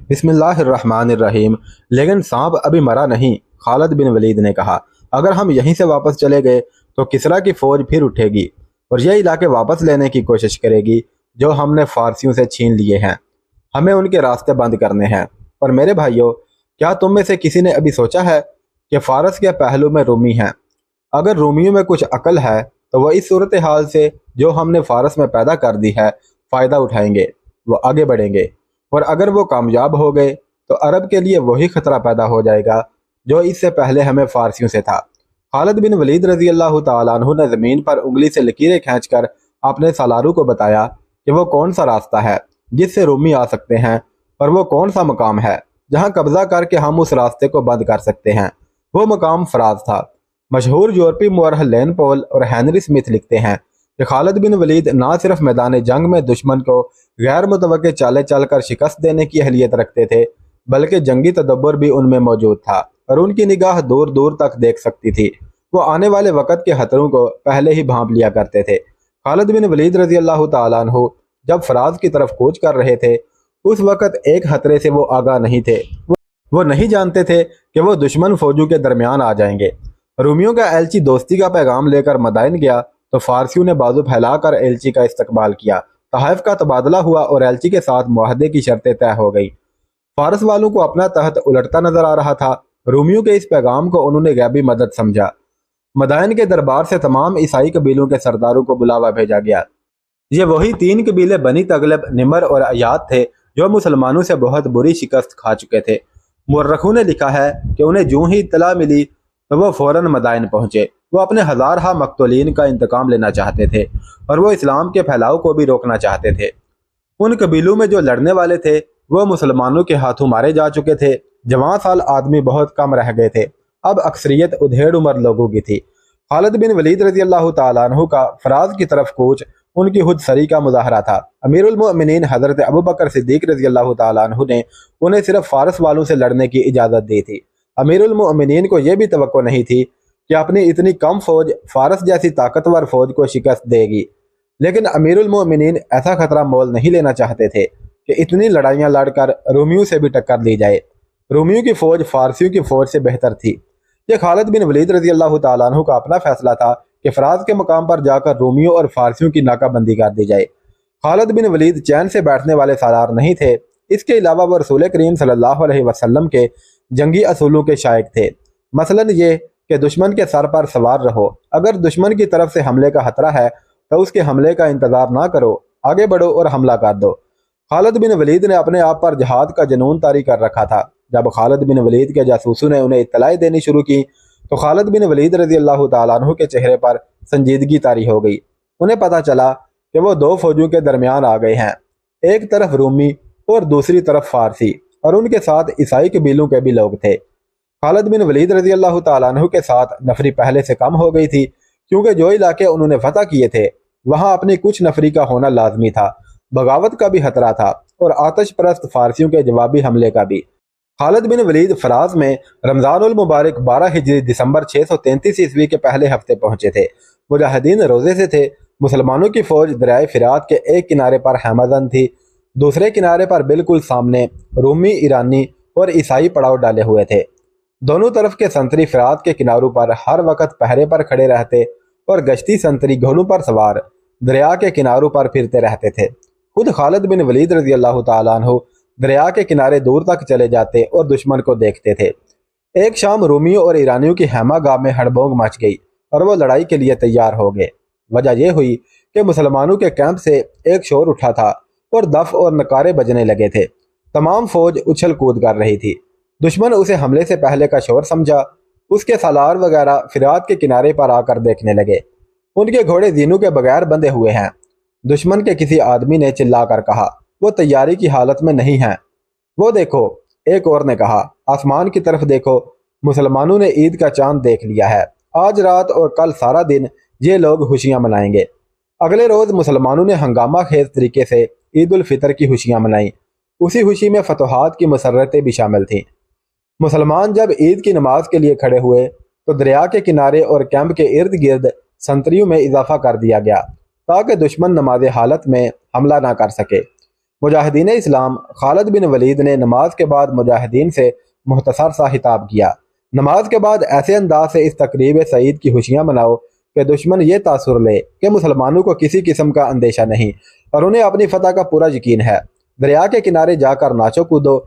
بسم اللہ الرحمن الرحیم۔ لیکن سانپ ابھی مرا نہیں، خالد بن ولید نے کہا۔ اگر ہم یہیں سے واپس چلے گئے تو کسریٰ کی فوج پھر اٹھے گی اور یہ علاقے واپس لینے کی کوشش کرے گی جو ہم نے فارسیوں سے چھین لیے ہیں۔ ہمیں ان کے راستے بند کرنے ہیں۔ اور میرے بھائیوں، کیا تم میں سے کسی نے ابھی سوچا ہے کہ فارس کے پہلو میں رومی ہیں؟ اگر رومیوں میں کچھ عقل ہے تو وہ اس صورتحال سے جو ہم نے فارس میں پیدا کر دی ہے فائدہ اٹھائیں گے، وہ آگے بڑھیں گے، اور اگر وہ کامیاب ہو گئے تو عرب کے لیے وہی خطرہ پیدا ہو جائے گا جو اس سے پہلے ہمیں فارسیوں سے تھا۔ خالد بن ولید رضی اللہ تعالیٰ عنہ نے زمین پر انگلی سے لکیریں کھینچ کر اپنے سالاروں کو بتایا کہ وہ کون سا راستہ ہے جس سے رومی آ سکتے ہیں، اور وہ کون سا مقام ہے جہاں قبضہ کر کے ہم اس راستے کو بند کر سکتے ہیں۔ وہ مقام فراز تھا۔ مشہور یورپی مورخ لین پول اور ہینری اسمتھ لکھتے ہیں کہ خالد بن ولید نہ صرف میدان جنگ میں دشمن کو غیر متوقع چالیں چل کر شکست دینے کی اہلیت رکھتے تھے، بلکہ جنگی تدبر بھی ان میں موجود تھا اور ان کی نگاہ دور دور تک دیکھ سکتی تھی۔ وہ آنے والے وقت کے خطروں کو پہلے ہی بھانپ لیا کرتے تھے۔ خالد بن ولید رضی اللہ تعالیٰ عنہ جب فراز کی طرف کوچ کر رہے تھے اس وقت ایک خطرے سے وہ آگاہ نہیں تھے۔ وہ نہیں جانتے تھے کہ وہ دشمن فوجوں کے درمیان آ جائیں گے۔ رومیوں کا ایلچی دوستی کا پیغام لے کر مدائن گیا تو فارسیوں نے بازو پھیلا کر ایلچی کا استقبال کیا۔ تحائف کا تبادلہ ہوا اور ایلچی کے ساتھ معاہدے کی شرطیں طے ہو گئی۔ فارس والوں کو اپنا تحت الٹتا نظر آ رہا تھا۔ رومیوں کے اس پیغام کو انہوں نے غیبی مدد سمجھا۔ مدائن کے دربار سے تمام عیسائی قبیلوں کے سرداروں کو بلاوا بھیجا گیا۔ یہ وہی 3 قبیلے بنی تغلب، نمر اور ایاد تھے جو مسلمانوں سے بہت بری شکست کھا چکے تھے۔ مورخوں نے لکھا ہے کہ انہیں جو ہی اطلاع ملی تو وہ فوراً مدائن پہنچے۔ وہ اپنے ہزارہا مقتولین کا انتقام لینا چاہتے تھے اور وہ اسلام کے پھیلاؤ کو بھی روکنا چاہتے تھے۔ ان قبیلوں میں جو لڑنے والے تھے وہ مسلمانوں کے ہاتھوں مارے جا چکے تھے۔ جوان سال آدمی بہت کم رہ گئے تھے، اب اکثریت ادھیڑ عمر لوگوں کی تھی۔ خالد بن ولید رضی اللہ تعالیٰ عنہ کا فراز کی طرف کوچ ان کی خود سری کا مظاہرہ تھا۔ امیر المؤمنین حضرت ابوبکر صدیق رضی اللہ تعالیٰ عنہ نے انہیں صرف فارس والوں سے لڑنے کی اجازت دی تھی۔ امیر المؤمنین کو یہ بھی توقع نہیں تھی کہ اپنی اتنی کم فوج فارس جیسی طاقتور فوج کو شکست دے گی، لیکن امیر المؤمنین ایسا خطرہ مول نہیں لینا چاہتے تھے کہ اتنی لڑائیاں لڑ کر رومیوں سے بھی ٹکر لی جائے۔ رومیوں کی فوج فارسیوں کی فوج سے بہتر تھی۔ یہ خالد بن ولید رضی اللہ تعالیٰ عنہ کا اپنا فیصلہ تھا کہ فراز کے مقام پر جا کر رومیوں اور فارسیوں کی ناکہ بندی کر دی جائے۔ خالد بن ولید چین سے بیٹھنے والے سالار نہیں تھے، اس کے علاوہ وہ رسول کریم صلی اللہ علیہ وسلم کے جنگی اصولوں کے شائق تھے، مثلا یہ کہ دشمن کے سر پر سوار رہو، اگر دشمن کی طرف سے حملے کا خطرہ ہے تو اس کے حملے کا انتظار نہ کرو، آگے بڑھو اور حملہ کر دو۔ خالد بن ولید نے اپنے آپ پر جہاد کا جنون طاری کر رکھا تھا۔ جب خالد بن ولید کے جاسوسوں نے انہیں اطلاع دینی شروع کی تو خالد بن ولید رضی اللہ تعالیٰ عنہ کے چہرے پر سنجیدگی طاری ہو گئی۔ انہیں پتہ چلا کہ وہ 2 فوجوں کے درمیان آ گئے ہیں، ایک طرف رومی اور دوسری طرف فارسی، اور ان کے ساتھ عیسائی قبیلوں کے بھی لوگ تھے۔ خالد بن ولید رضی اللہ تعالیٰ عنہ کے ساتھ نفری پہلے سے کم ہو گئی تھی، کیونکہ جو علاقے انہوں نے فتح کیے تھے وہاں اپنی کچھ نفری کا ہونا لازمی تھا، بغاوت کا بھی خطرہ تھا اور آتش پرست فارسیوں کے جوابی حملے کا بھی۔ خالد بن ولید فراز میں رمضان المبارک 12 ہجری دسمبر 633 عیسوی کے پہلے ہفتے پہنچے تھے۔ مجاہدین روزے سے تھے۔ مسلمانوں کی فوج دریائے فرات کے ایک کنارے پر حمدان تھی، دوسرے کنارے پر بالکل سامنے رومی، ایرانی اور عیسائی پڑاؤ ڈالے ہوئے تھے۔ دونوں طرف کے سنتری فرات کے کناروں پر ہر وقت پہرے پر کھڑے رہتے اور گشتی سنتری گھوڑوں پر سوار دریا کے کناروں پر پھرتے رہتے تھے۔ خود خالد بن ولید رضی اللہ تعالیٰ عنہ دریا کے کنارے دور تک چلے جاتے اور دشمن کو دیکھتے تھے۔ ایک شام رومیوں اور ایرانیوں کی خیمہ گاہ میں ہڑبونگ مچ گئی اور وہ لڑائی کے لیے تیار ہو گئے۔ وجہ یہ ہوئی کہ مسلمانوں کے کیمپ سے ایک شور اٹھا تھا اور دف اور نکارے بجنے لگے تھے۔ تمام فوج اچھل کود کر رہی تھی۔ دشمن اسے حملے سے پہلے کا شور سمجھا۔ اس کے سالار وغیرہ فرات کے کنارے پر آ کر دیکھنے لگے۔ ان کے گھوڑے زینوں کے بغیر بندھے ہوئے ہیں۔ دشمن کے کسی آدمی نے چلا کر کہا، وہ تیاری کی حالت میں نہیں ہیں۔ وہ دیکھو، ایک اور نے کہا، آسمان کی طرف دیکھو، مسلمانوں نے عید کا چاند دیکھ لیا ہے۔ آج رات اور کل سارا دن یہ لوگ خوشیاں منائیں گے۔ اگلے روز مسلمانوں نے ہنگامہ خیز طریقے سے عید الفطر کی خوشیاں منائیں۔ اسی خوشی میں فتوحات کی مسرتیں بھی شامل تھیں۔ مسلمان جب عید کی نماز کے لیے کھڑے ہوئے تو دریا کے کنارے اور کیمپ کے ارد گرد سنتریوں میں اضافہ کر دیا گیا تاکہ دشمن نماز حالت میں حملہ نہ کر سکے۔ مجاہدین اسلام خالد بن ولید نے نماز کے بعد مجاہدین سے مختصر سا خطاب کیا، نماز کے بعد ایسے انداز سے اس تقریب سعید کی خوشیاں مناؤ کہ دشمن یہ تاثر لے کہ مسلمانوں کو کسی قسم کا اندیشہ نہیں اور انہیں اپنی فتح کا پورا یقین ہے۔ دریا کے کنارے جا کر ناچو کودو،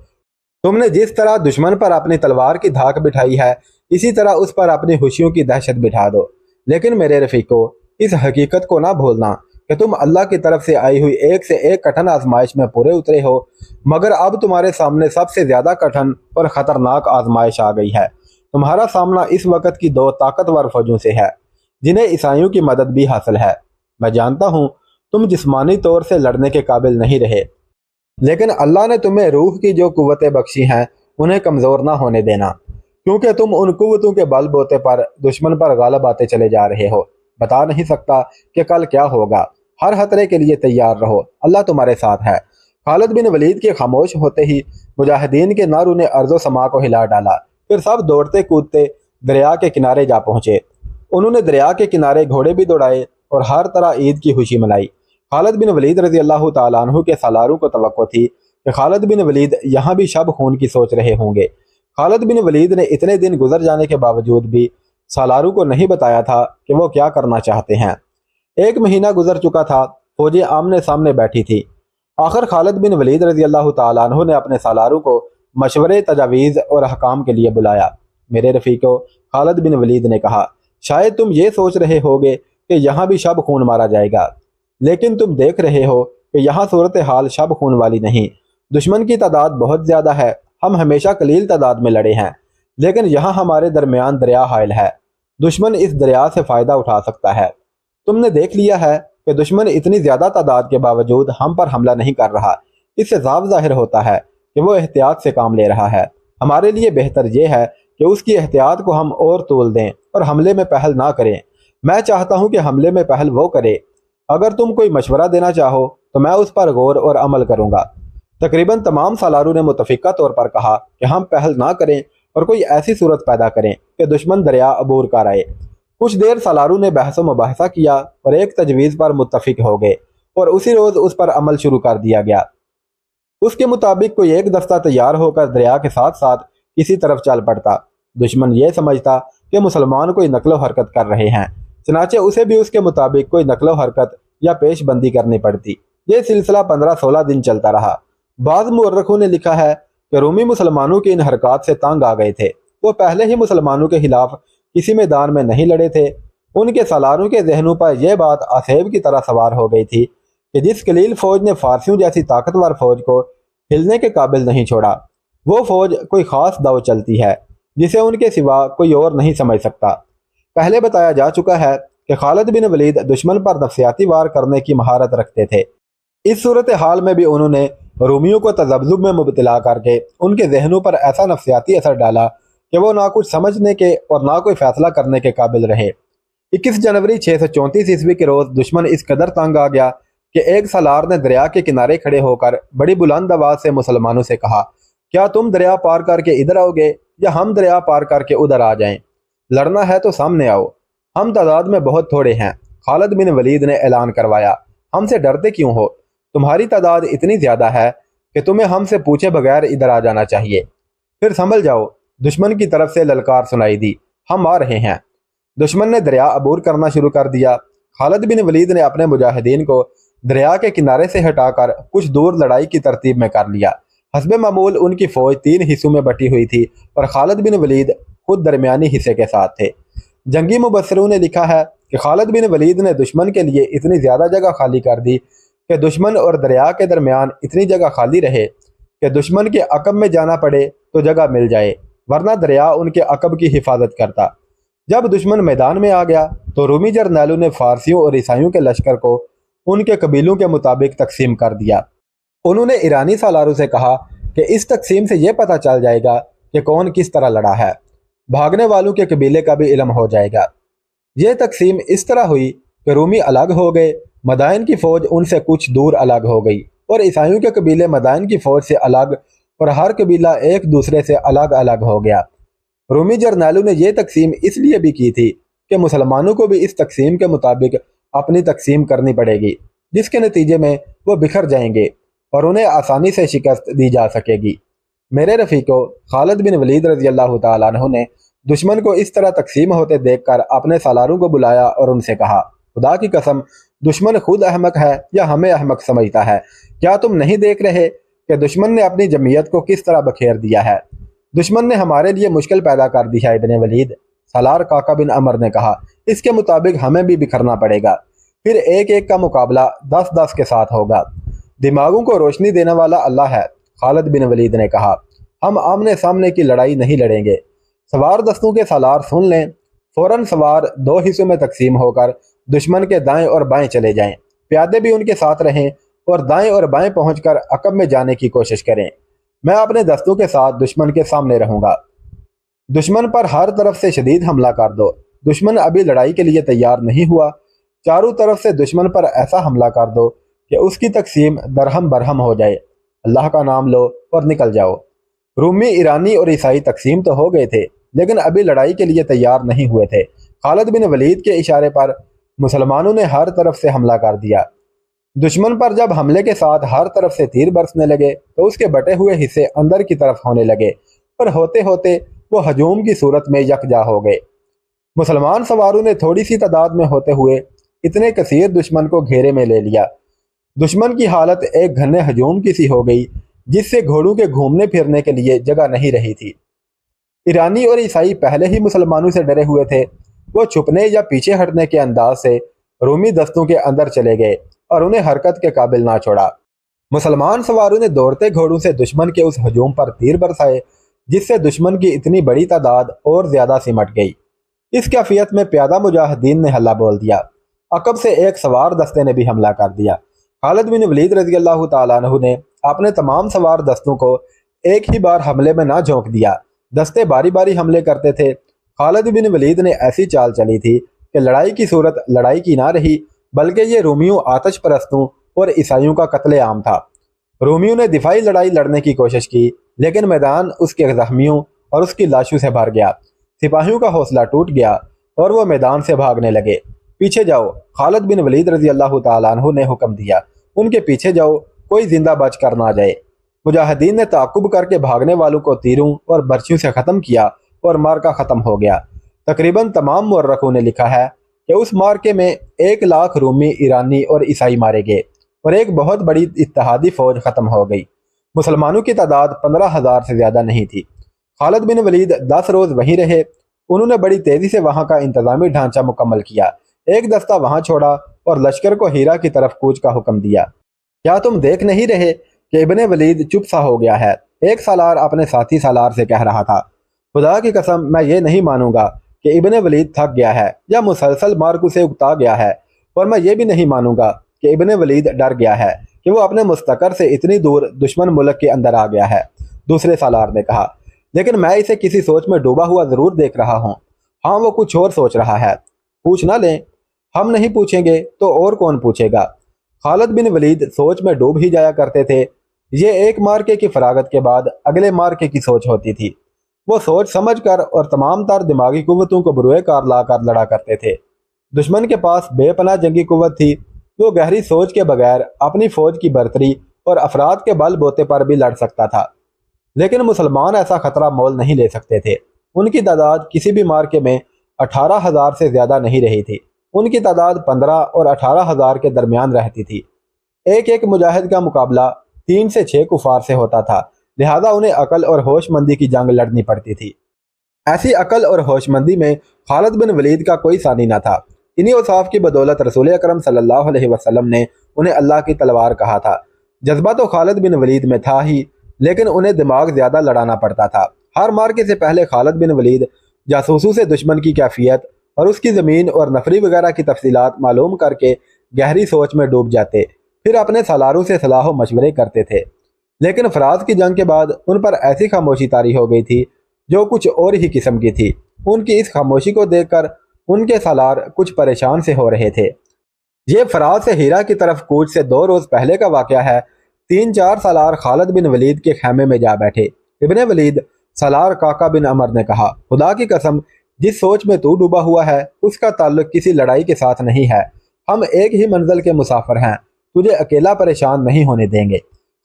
تم نے جس طرح دشمن پر اپنی تلوار کی دھاک بٹھائی ہے اسی طرح اس پر اپنی خوشیوں کی دہشت بٹھا دو۔ لیکن میرے رفیقو، اس حقیقت کو نہ بھولنا کہ تم اللہ کی طرف سے آئی ہوئی ایک سے ایک کٹھن آزمائش میں پورے اترے ہو، مگر اب تمہارے سامنے سب سے زیادہ کٹھن اور خطرناک آزمائش آ گئی ہے۔ تمہارا سامنا اس وقت کی دو طاقتور فوجوں سے ہے جنہیں عیسائیوں کی مدد بھی حاصل ہے۔ میں جانتا ہوں تم جسمانی طور سے لڑنے کے قابل نہیں رہے، لیکن اللہ نے تمہیں روح کی جو قوتیں بخشی ہیں انہیں کمزور نہ ہونے دینا، کیونکہ تم ان قوتوں کے بل بوتے پر دشمن پر غالب آتے چلے جا رہے ہو۔ بتا نہیں سکتا کہ کل کیا ہوگا، ہر خطرے کے لیے تیار رہو، اللہ تمہارے ساتھ ہے۔ خالد بن ولید کے خاموش ہوتے ہی مجاہدین کے نعروں نے ارض و سما کو ہلا ڈالا، پھر سب دوڑتے کودتے دریا کے کنارے جا پہنچے۔ انہوں نے دریا کے کنارے گھوڑے بھی دوڑائے اور ہر طرح عید کی خوشی منائی۔ خالد بن ولید رضی اللہ تعالیٰ عنہ کے سالاروں کو توقع تھی کہ خالد بن ولید یہاں بھی شب خون کی سوچ رہے ہوں گے۔ خالد بن ولید نے اتنے دن گزر جانے کے باوجود بھی سالاروں کو نہیں بتایا تھا کہ وہ کیا کرنا چاہتے ہیں۔ 1 مہینہ گزر چکا تھا، فوجیں آمنے سامنے بیٹھی تھی۔ آخر خالد بن ولید رضی اللہ تعالیٰ عنہ نے اپنے سالاروں کو مشورے، تجاویز اور احکام کے لیے بلایا۔ میرے رفیقو، خالد بن ولید نے کہا، شاید تم یہ سوچ رہے ہوگے کہ یہاں بھی شب خون مارا جائے گا، لیکن تم دیکھ رہے ہو کہ یہاں صورتحال شب خون والی نہیں۔ دشمن کی تعداد بہت زیادہ ہے، ہم ہمیشہ قلیل تعداد میں لڑے ہیں، لیکن یہاں ہمارے درمیان دریا حائل ہے، دشمن اس دریا سے فائدہ اٹھا سکتا ہے۔ تم نے دیکھ لیا ہے کہ دشمن اتنی زیادہ تعداد کے باوجود ہم پر حملہ نہیں کر رہا، اس سے صاف ظاہر ہوتا ہے کہ وہ احتیاط سے کام لے رہا ہے۔ ہمارے لیے بہتر یہ ہے کہ اس کی احتیاط کو ہم اور طول دیں اور حملے میں پہل نہ کریں۔ میں چاہتا ہوں کہ حملے میں پہل وہ کرے۔ اگر تم کوئی مشورہ دینا چاہو تو میں اس پر غور اور عمل کروں گا۔ تقریباً تمام سالاروں نے متفقہ طور پر کہا کہ ہم پہل نہ کریں اور کوئی ایسی صورت پیدا کریں کہ دشمن دریا عبور کر آئے۔ کچھ دیر سالاروں نے بحث و مباحثہ کیا اور ایک تجویز پر متفق ہو گئے اور اسی روز اس پر عمل شروع کر دیا گیا۔ اس کے مطابق کوئی ایک دستہ تیار ہو کر دریا کے ساتھ ساتھ کسی طرف چل پڑتا۔ دشمن یہ سمجھتا کہ مسلمان کوئی نقل و حرکت کر رہے ہیں، چنانچہ اسے بھی اس کے مطابق کوئی نقل و حرکت یا پیش بندی کرنی پڑتی۔ یہ سلسلہ 15-16 دن چلتا رہا۔ بعض مورخوں نے لکھا ہے کہ رومی مسلمانوں کی ان حرکات سے تنگ آ گئے تھے، وہ پہلے ہی مسلمانوں کے خلاف کسی میدان میں نہیں لڑے تھے۔ ان کے سالاروں کے ذہنوں پر یہ بات آسیب کی طرح سوار ہو گئی تھی کہ جس قلیل فوج نے فارسیوں جیسی طاقتور فوج کو ہلنے کے قابل نہیں چھوڑا، وہ فوج کوئی خاص داؤ چلتی ہے جسے ان کے سوا کوئی اور نہیں سمجھ سکتا۔ پہلے بتایا جا چکا ہے کہ خالد بن ولید دشمن پر نفسیاتی وار کرنے کی مہارت رکھتے تھے۔ اس صورتحال میں بھی انہوں نے رومیوں کو تذبذب میں مبتلا کر کے ان کے ذہنوں پر ایسا نفسیاتی اثر ڈالا کہ وہ نہ کچھ سمجھنے کے اور نہ کوئی فیصلہ کرنے کے قابل رہے۔ 21 جنوری 634 عیسوی کے روز دشمن اس قدر تنگ آ گیا کہ ایک سالار نے دریا کے کنارے کھڑے ہو کر بڑی بلند آواز سے مسلمانوں سے کہا، کیا تم دریا پار کر کے ادھر آؤ گے یا ہم دریا پار کر کے ادھر آ جائیں؟ لڑنا ہے تو سامنے آؤ، ہم تعداد میں بہت تھوڑے ہیں۔ خالد بن ولید نے اعلان کروایا، ہم سے ڈرتے کیوں ہو؟ تمہاری تعداد اتنی زیادہ ہے کہ تمہیں ہم سے پوچھے بغیر ادھر آ جانا چاہیے۔ پھر سنبھل جاؤ۔ دشمن کی طرف سے للکار سنائی دی، ہم آ رہے ہیں۔ دشمن نے دریا عبور کرنا شروع کر دیا۔ خالد بن ولید نے اپنے مجاہدین کو دریا کے کنارے سے ہٹا کر کچھ دور لڑائی کی ترتیب میں کر لیا۔ حسب معمول ان کی فوج 3 حصوں میں بٹی ہوئی تھی اور خالد بن ولید خود درمیانی حصے کے ساتھ تھے۔ جنگی مبصروں نے لکھا ہے کہ خالد بن ولید نے دشمن کے لیے اتنی زیادہ جگہ خالی کر دی کہ دشمن اور دریا کے درمیان اتنی جگہ خالی رہے کہ دشمن کے عقب میں جانا پڑے تو جگہ مل جائے، ورنہ دریا ان کے عقب کی حفاظت کرتا۔ جب دشمن میدان میں آ گیا تو رومی جرنیلوں نے فارسیوں اور عیسائیوں کے لشکر کو ان کے قبیلوں کے مطابق تقسیم کر دیا۔ انہوں نے ایرانی سالاروں سے کہا کہ اس تقسیم سے یہ پتہ چل جائے گا کہ کون کس طرح لڑا ہے، بھاگنے والوں کے قبیلے کا بھی علم ہو جائے گا۔ یہ تقسیم اس طرح ہوئی کہ رومی الگ ہو گئے، مدائن کی فوج ان سے کچھ دور الگ ہو گئی اور عیسائیوں کے قبیلے مدائن کی فوج سے الگ، اور ہر قبیلہ ایک دوسرے سے الگ الگ ہو گیا۔ رومی جرنیلوں نے یہ تقسیم اس لیے بھی کی تھی کہ مسلمانوں کو بھی اس تقسیم کے مطابق اپنی تقسیم کرنی پڑے گی، جس کے نتیجے میں وہ بکھر جائیں گے اور انہیں آسانی سے شکست دی جا سکے گی۔ میرے رفیقو، خالد بن ولید رضی اللہ تعالیٰ عنہ نے دشمن کو اس طرح تقسیم ہوتے دیکھ کر اپنے سالاروں کو بلایا اور ان سے کہا، خدا کی قسم، دشمن خود احمق ہے یا ہمیں احمق سمجھتا ہے؟ کیا تم نہیں دیکھ رہے کہ دشمن نے اپنی جمعیت کو کس طرح بکھیر دیا ہے؟ دشمن نے ہمارے لیے مشکل پیدا کر دی ہے ابن ولید۔ سالار کاکا بن عمر نے کہا، اس کے مطابق ہمیں بھی بکھرنا پڑے گا، پھر ایک ایک کا مقابلہ 10-10 کے ساتھ ہوگا۔ دماغوں کو روشنی دینے والا اللہ ہے۔ خالد بن ولید نے کہا، ہم آمنے سامنے کی لڑائی نہیں لڑیں گے۔ سوار دستوں کے سالار سن لیں، فوراً سوار 2 حصوں میں تقسیم ہو کر دشمن کے دائیں اور بائیں چلے جائیں، پیادے بھی ان کے ساتھ رہیں اور دائیں اور بائیں پہنچ کر عقب میں جانے کی کوشش کریں۔ میں اپنے دستوں کے ساتھ دشمن کے سامنے رہوں گا۔ دشمن پر ہر طرف سے شدید حملہ کر دو۔ دشمن ابھی لڑائی کے لیے تیار نہیں ہوا، چاروں طرف سے دشمن پر ایسا حملہ کر دو کہ اس کی تقسیم درہم برہم ہو جائے۔ اللہ کا نام لو اور نکل جاؤ۔ رومی، ایرانی اور عیسائی تقسیم تو ہو گئے تھے، لیکن ابھی لڑائی کے لیے تیار نہیں ہوئے تھے۔ خالد بن ولید کے اشارے پر مسلمانوں نے ہر طرف سے حملہ کر دیا۔ دشمن پر جب حملے کے ساتھ ہر طرف سے تیر برسنے لگے تو اس کے بٹے ہوئے حصے اندر کی طرف ہونے لگے، اور ہوتے ہوتے وہ ہجوم کی صورت میں یکجا ہو گئے۔ مسلمان سواروں نے تھوڑی سی تعداد میں ہوتے ہوئے اتنے کثیر دشمن کو گھیرے میں لے لیا۔ دشمن کی حالت ایک گھنے ہجوم کی سی ہو گئی، جس سے گھوڑوں کے گھومنے پھرنے کے لیے جگہ نہیں رہی تھی۔ ایرانی اور عیسائی پہلے ہی مسلمانوں سے ڈرے ہوئے تھے، وہ چھپنے یا پیچھے ہٹنے کے انداز سے رومی دستوں کے اندر چلے گئے اور انہیں حرکت کے قابل نہ چھوڑا۔ مسلمان سواروں نے دوڑتے گھوڑوں سے دشمن کے اس ہجوم پر تیر برسائے، جس سے دشمن کی اتنی بڑی تعداد اور زیادہ سمٹ گئی۔ اس کیفیت میں پیادہ مجاہدین نے حلہ بول دیا۔ عقب سے ایک سوار دستے نے بھی حملہ کر دیا۔ خالد بن ولید رضی اللہ تعالیٰ عنہ نے اپنے تمام سوار دستوں کو ایک ہی بار حملے میں نہ جھونک دیا، دستے باری باری حملے کرتے تھے۔ خالد بن ولید نے ایسی چال چلی تھی کہ لڑائی کی صورت لڑائی کی نہ رہی، بلکہ یہ رومیوں، آتش پرستوں اور عیسائیوں کا قتل عام تھا۔ رومیوں نے دفاعی لڑائی لڑنے کی کوشش کی، لیکن میدان اس کے زخمیوں اور اس کی لاشوں سے بھر گیا۔ سپاہیوں کا حوصلہ ٹوٹ گیا اور وہ میدان سے بھاگنے لگے۔ پیچھے جاؤ، خالد بن ولید رضی اللہ تعالیٰ عنہ نے حکم دیا، ان کے پیچھے جاؤ، کوئی زندہ بچ کر نہ جائے۔ مجاہدین نے تعاقب کر کے بھاگنے والوں کو تیروں اور برچھیوں سے ختم کیا اور مارکا ختم ہو گیا۔ تقریباً تمام مورخوں نے لکھا ہے کہ اس مارکے میں 1,00,000 رومی، ایرانی اور عیسائی مارے گئے اور ایک بہت بڑی اتحادی فوج ختم ہو گئی۔ مسلمانوں کی تعداد 15,000 سے زیادہ نہیں تھی۔ خالد بن ولید 10 روز وہیں رہے۔ انہوں نے بڑی تیزی سے وہاں کا انتظامی ڈھانچہ مکمل کیا، ایک دستہ وہاں چھوڑا اور لشکر کو ہیرا کی طرف کوچ کا حکم دیا۔ کیا تم دیکھ نہیں رہے کہ ابن ولید چپ سا ہو گیا ہے؟ ایک سالار اپنے ساتھی سالار سے کہہ رہا تھا، خدا کی قسم، میں یہ نہیں مانوں گا کہ ابن ولید تھک گیا ہے یا مسلسل مارکوں سے اکتا گیا ہے، اور میں یہ بھی نہیں مانوں گا کہ ابن ولید ڈر گیا ہے کہ وہ اپنے مستقر سے اتنی دور دشمن ملک کے اندر آ گیا ہے۔ دوسرے سالار نے کہا، لیکن میں اسے کسی سوچ میں ڈوبا ہوا ضرور دیکھ رہا ہوں۔ ہاں، وہ کچھ اور سوچ رہا ہے۔ پوچھ نہ لیں؟ ہم نہیں پوچھیں گے تو اور کون پوچھے گا؟ خالد بن ولید سوچ میں ڈوب ہی جایا کرتے تھے۔ یہ ایک مارکے کی فراغت کے بعد اگلے مارکے کی سوچ ہوتی تھی۔ وہ سوچ سمجھ کر اور تمام تر دماغی قوتوں کو بروئے کار لا کر لڑا کرتے تھے۔ دشمن کے پاس بے پناہ جنگی قوت تھی۔ وہ گہری سوچ کے بغیر اپنی فوج کی برتری اور افراد کے بل بوتے پر بھی لڑ سکتا تھا، لیکن مسلمان ایسا خطرہ مول نہیں لے سکتے تھے۔ ان کی تعداد کسی بھی مارکے میں 18,000 سے زیادہ نہیں رہی تھی۔ ان کی تعداد 15 اور 18,000 کے درمیان رہتی تھی۔ ایک ایک مجاہد کا مقابلہ 3 سے 6 کفار سے ہوتا تھا، لہذا انہیں عقل اور ہوش مندی کی جنگ لڑنی پڑتی تھی۔ ایسی عقل اور ہوش مندی میں خالد بن ولید کا کوئی ثانی نہ تھا۔ انہی اوصاف کی بدولت رسول اکرم صلی اللہ علیہ وسلم نے انہیں اللہ کی تلوار کہا تھا۔ جذبہ تو خالد بن ولید میں تھا ہی، لیکن انہیں دماغ زیادہ لڑانا پڑتا تھا۔ ہر مارکے سے پہلے خالد بن ولید جاسوسوں سے دشمن کی کیفیت اور اس کی زمین اور نفری وغیرہ کی تفصیلات معلوم کر کے گہری سوچ میں ڈوب جاتے، پھر اپنے سالاروں سے صلاح و مشورے کرتے تھے۔ لیکن فراز کی جنگ کے بعد ان پر ایسی خاموشی طاری ہو گئی تھی جو کچھ اور ہی قسم کی تھی۔ ان کی اس خاموشی کو دیکھ کر ان کے سالار کچھ پریشان سے ہو رہے تھے۔ یہ فراز سے ہیرا کی طرف کوچ سے 2 روز پہلے کا واقعہ ہے۔ 3-4 سالار خالد بن ولید کے خیمے میں جا بیٹھے۔ ابن ولید، سالار کاکا بن عمر نے کہا، خدا کی قسم، جس سوچ میں تو ڈوبا ہوا ہے اس کا تعلق کسی لڑائی کے ساتھ نہیں ہے۔ ہم ایک ہی منزل کے مسافر ہیں، تجھے اکیلا پریشان نہیں ہونے دیں گے۔